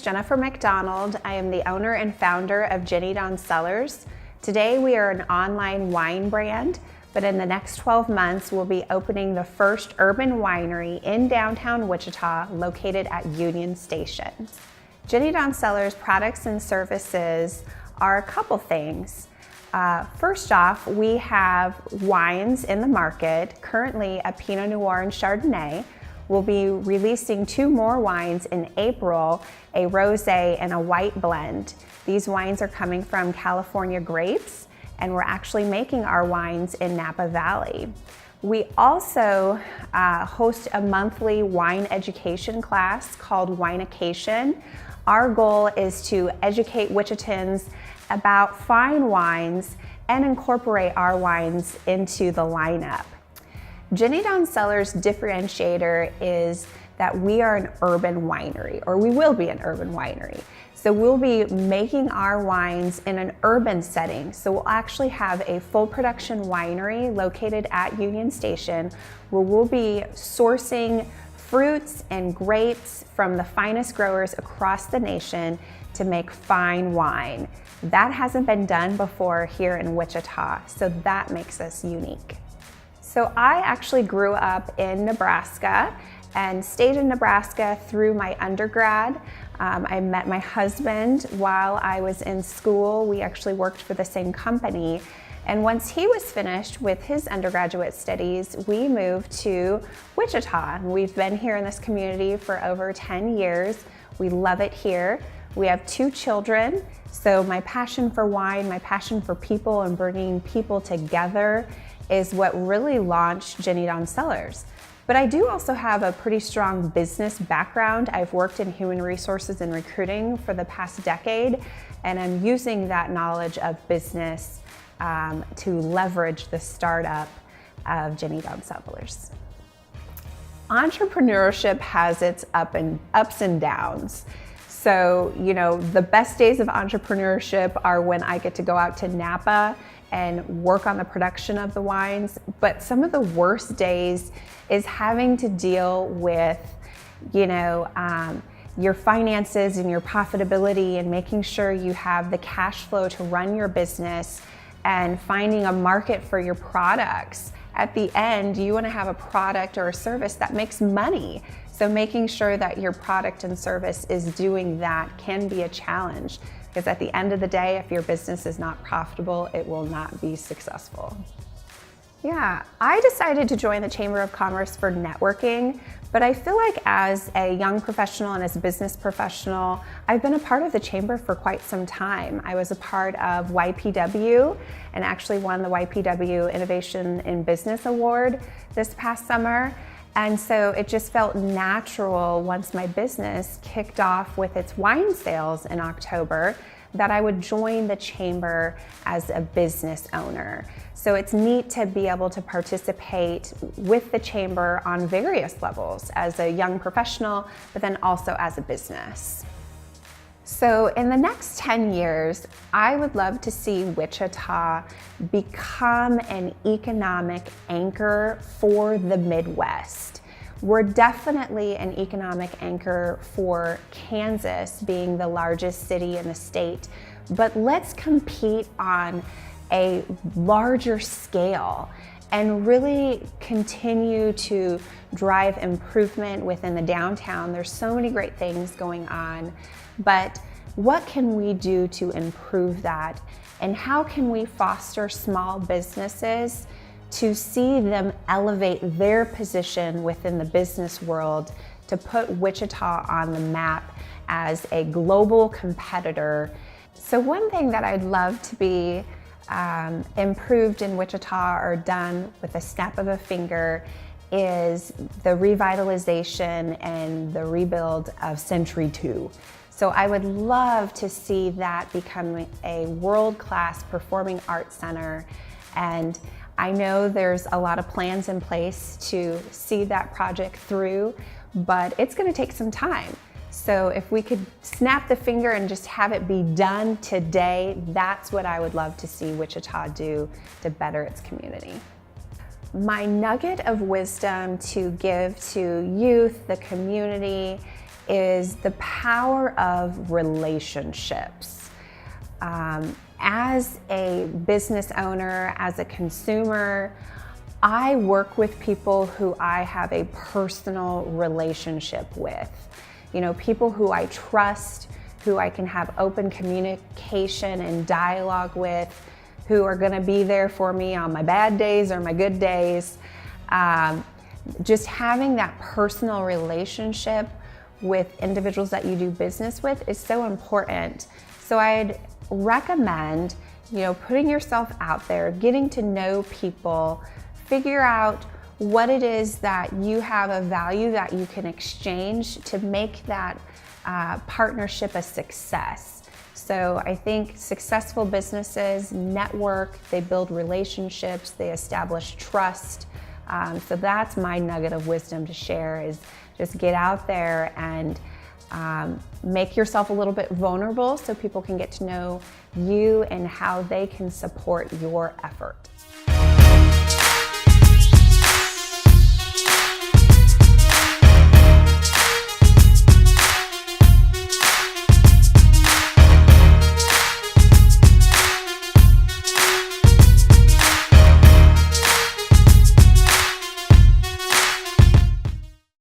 is Jennifer McDonald. I am the owner and founder of N.O.W. Cellars. Today we are an online wine brand, but in the next 12 months we'll be opening the first urban winery in downtown Wichita located at Union Station. N.O.W. Cellars products and services are a couple things. First off, we have wines in the market, currently a Pinot Noir and Chardonnay. We'll be releasing 2 more wines in April, a rosé and a white blend. These wines are coming from California grapes, and we're actually making our wines in Napa Valley. We also host a monthly wine education class called Winecation. Our goal is to educate Wichitans about fine wines and incorporate our wines into the lineup. N.O.W. Cellars' differentiator is that we are an urban winery, or we will be an urban winery. So we'll be making our wines in an urban setting. So we'll actually have a full production winery located at Union Station where we'll be sourcing fruits and grapes from the finest growers across the nation to make fine wine. That hasn't been done before here in Wichita, so that makes us unique. So I actually grew up in Nebraska and stayed in Nebraska through my undergrad. I met my husband while I was in school. We actually worked for the same company. And once he was finished with his undergraduate studies, we moved to Wichita. And we've been here in this community for over 10 years. We love it here. We have 2 children. So my passion for wine, my passion for people and bringing people together is what really launched N.O.W. Cellars. But I do also have a pretty strong business background. I've worked in human resources and recruiting for the past decade, and I'm using that knowledge of business to leverage the startup of N.O.W. Cellars. Entrepreneurship has its ups and downs. So, the best days of entrepreneurship are when I get to go out to Napa and work on the production of the wines. But some of the worst days is having to deal with, your finances and your profitability and making sure you have the cash flow to run your business and finding a market for your products. At the end, you want to have a product or a service that makes money. So making sure that your product and service is doing that can be a challenge, because at the end of the day, if your business is not profitable, it will not be successful. Yeah, I decided to join the Chamber of Commerce for networking, but I feel like as a young professional and as a business professional, I've been a part of the Chamber for quite some time. I was a part of YPW and actually won the YPW Innovation in Business Award this past summer. And so it just felt natural once my business kicked off with its wine sales in October that I would join the Chamber as a business owner. So it's neat to be able to participate with the Chamber on various levels as a young professional, but then also as a business. So in the next 10 years, I would love to see Wichita become an economic anchor for the Midwest. We're definitely an economic anchor for Kansas, being the largest city in the state, but let's compete on a larger scale and really continue to drive improvement within the downtown. There's so many great things going on, but what can we do to improve that? And how can we foster small businesses to see them elevate their position within the business world to put Wichita on the map as a global competitor? So one thing that I'd love to be improved in Wichita or done with a snap of a finger is the revitalization and the rebuild of Century 2. So I would love to see that become a world-class performing arts center, and I know there's a lot of plans in place to see that project through, but it's going to take some time. So if we could snap the finger and just have it be done today, that's what I would love to see Wichita do to better its community. My nugget of wisdom to give to youth, the community, is the power of relationships. As a business owner, as a consumer, I work with people who I have a personal relationship with. You know, people who I trust, who I can have open communication and dialogue with, who are gonna be there for me on my bad days or my good days. Just having that personal relationship with individuals that you do business with is so important. So I'd recommend, you know, putting yourself out there, getting to know people, figure out what it is that you have a value that you can exchange to make that partnership a success. So I think successful businesses network, they build relationships, they establish trust. So that's my nugget of wisdom to share, is just get out there and make yourself a little bit vulnerable so people can get to know you and how they can support your effort.